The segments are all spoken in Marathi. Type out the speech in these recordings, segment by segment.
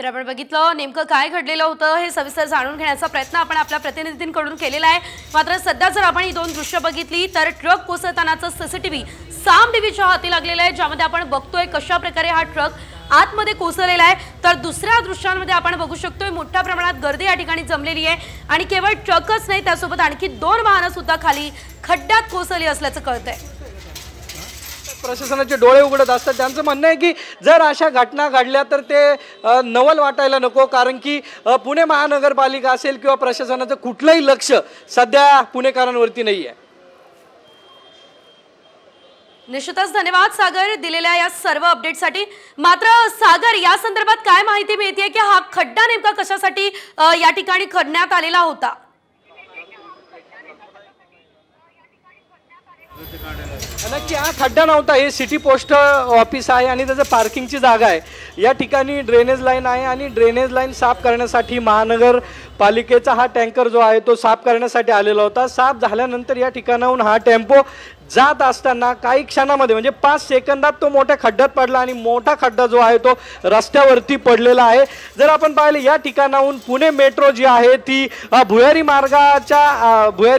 तर आपण बघितलं नेमकं काय घडलेलं होतं हे सविस्तर जाणून घेण्याचा प्रयत्न आपण आपल्या प्रतिनिधींकडून केलेला आहे। मात्र सध्या जर आपण ही दोन दृश्य बघितली तर ट्रक कोसळतानाचा सीसीटीव्ही साम टीव्हीच्या हाती लागलेला आहे, ज्यामध्ये आपण बघतोय कशा प्रकारे हा ट्रक आतमध्ये कोसळलेला आहे। तर दुसऱ्या दृश्यांमध्ये आपण बघू शकतोय मोठ्या प्रमाणात गर्दी या ठिकाणी जमलेली आहे आणि केवळ ट्रकच नाही त्यासोबत आणखी दोन वाहनं सुद्धा खाली खड्ड्यात कोसळली असल्याचं कळतंय। प्रशासनाचे डोळे उघडत असतात। त्यांचं म्हणणं आहे की जर अशा घटना घडल्या तर ते नवल वाटायला नको, कारण की पुणे महानगरपालिका असेल किंवा प्रशासनाचं कुठलंही लक्ष सध्या पुणेकरांवरती नाही आहे। निश्चितच धन्यवाद सागर दिलेल्या या सर्व अपडेटसाठी। मात्र सागर, या संदर्भात काय माहिती मिळते की हा खड्डा नेमका कशासाठी या ठिकाणी करण्यात आलेला होता? नक्की हा खड्डा नव्हता, हे सिटी पोस्ट ऑफिस आहे आणि त्याचं पार्किंगची जागा आहे। या ठिकाणी ड्रेनेज लाईन आहे आणि ड्रेनेज लाईन साफ करण्यासाठी महानगरपालिकेचा हा टँकर जो आहे तो साफ करण्यासाठी आलेला होता। साफ झाल्यानंतर या ठिकाणाहून हा टेम्पो जात असताना काही क्षणामध्ये म्हणजे 5 सेकंदात तो मोठ्या खड्ड्यात पडला आणि मोठा खड्डा जो आहे तो रस्त्यावरती पडलेला आहे। जर आपण पाहिले या ठिकाणाहून पुणे मेट्रो जी आहे ती भुयारी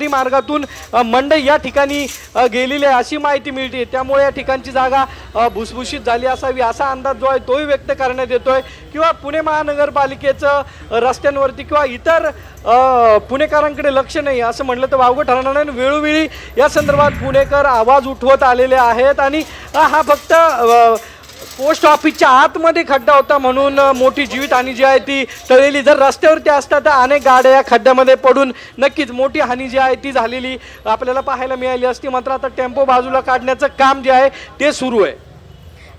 मार्गातून मंडई या ठिकाणी गेलेली आहे अशी माहिती मिळते। त्यामुळे या ठिकाणची जागा भुसभुशीत झाली असावी असा अंदाज जो आहे तोही व्यक्त करण्यात येतोय। किंवा पुणे महानगरपालिकेचं रस्त्यांवरती किंवा इतर पुणेकरांकडे लक्ष नाही असं म्हटलं तर वावगं ठरणार नाही। वेळोवेळी या संदर्भात पुणेकर आवाज उठवत आलेले आहेत आणि हा फक्त पोस्ट ऑफिसच्या आतमध्ये खड्डा होता म्हणून मोठी जीवितहानी जी आहे ती टळलेली। जर रस्त्यावरती असतात तर अनेक गाड्या या खड्ड्यामध्ये पडून नक्कीच मोठी हानी जी आहे ती झालेली आपल्याला पाहायला मिळाली असती। मात्र आता टेम्पो बाजूला काढण्याचं काम जे आहे ते सुरू आहे।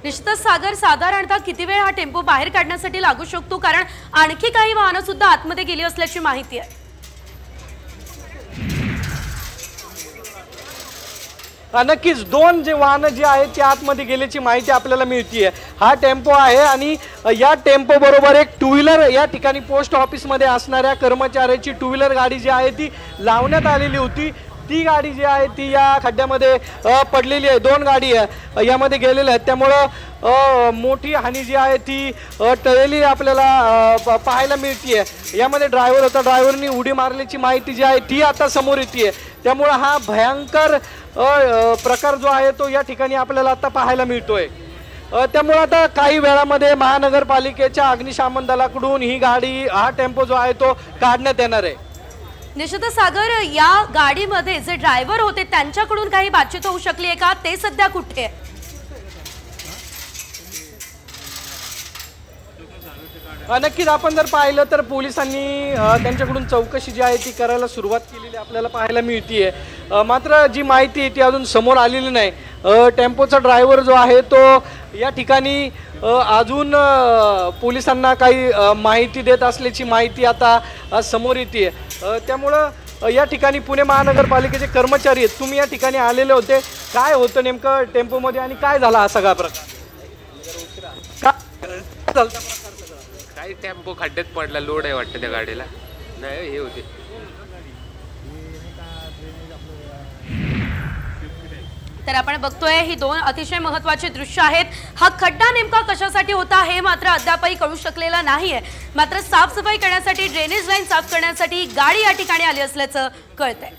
निश्चितच सागर, साधारणतः किती वेळ हा टेम्पो बाहेर काढण्यासाठी लागू शकतो, कारण आणखी काही वाहनं सुद्धा आतमध्ये गेली असल्याची माहिती आहे? नक्कीच 2 जे वाहनं जी आहेत ती आतमध्ये गेल्याची माहिती आपल्याला मिळते। हा टेम्पो आहे आणि या टेम्पो बरोबर एक 2 व्हीलर या ठिकाणी पोस्ट ऑफिसमध्ये असणाऱ्या कर्मचाऱ्याची 2 व्हीलर गाडी जी आहे ती लावण्यात आलेली होती। ती गाडी जी आहे ती या खड्ड्यामध्ये पडलेली आहे। 2 गाडी यामध्ये गेलेल्या आहेत, त्यामुळं मोठी हानी जी आहे ती टळलेली आपल्याला पाहायला मिळते। यामध्ये ड्रायव्हर होता, ड्रायव्हरनी उडी मारल्याची माहिती जी आहे ती आता समोर येते। त्यामुळं हा भयंकर प्रकार जो आहे तो या ठिकाणी आपल्याला आता पाहायला मिळतोय। त्यामुळे आता काही वेळामध्ये महानगरपालिकेच्या अग्निशमन दलाकडून ही गाडी हा टेम्पो जो आहे तो काढण्यात येणार आहे। निश्चितच सागर, या गाडीमध्ये जे ड्रायव्हर होते त्यांच्याकडून काही बातचीत होऊ शकली आहे का? ते सध्या कुठे आहे? नक्कीच आपण जर पाहिलं तर पोलिसांनी त्यांच्याकडून चौकशी जी आहे ती करायला सुरुवात केलेली आपल्याला पाहायला मिळते। मात्र जी माहिती ती अजून समोर आलेली नाही। टेम्पोचा ड्रायव्हर जो आहे तो या ठिकाणी अजून पोलिसांना काही माहिती देत असल्याची माहिती आता समोर येते। त्यामुळं या ठिकाणी पुणे महानगरपालिकेचे कर्मचारी आहेत, तुम्ही या ठिकाणी आलेले होते, काय होतं नेमकं टेम्पोमध्ये आणि काय झाला हा सगळा प्रकार? काही टेम्पो खड्ड्यात पडला, लोड आहे वाटतं त्या गाडीला, नाही हे होते। तर आपण बघतोय ही 2 अतिशय महत्त्वाची दृश्य आहेत। हा खड्डा नेमका कशासाठी होता हे मात्र अद्यापही कळू शकलेलं नाहीये। मात्र साफसफाई करण्यासाठी, ड्रेनेज लाईन साफ करण्यासाठी गाडी या ठिकाणी आली असल्याचं कळतंय।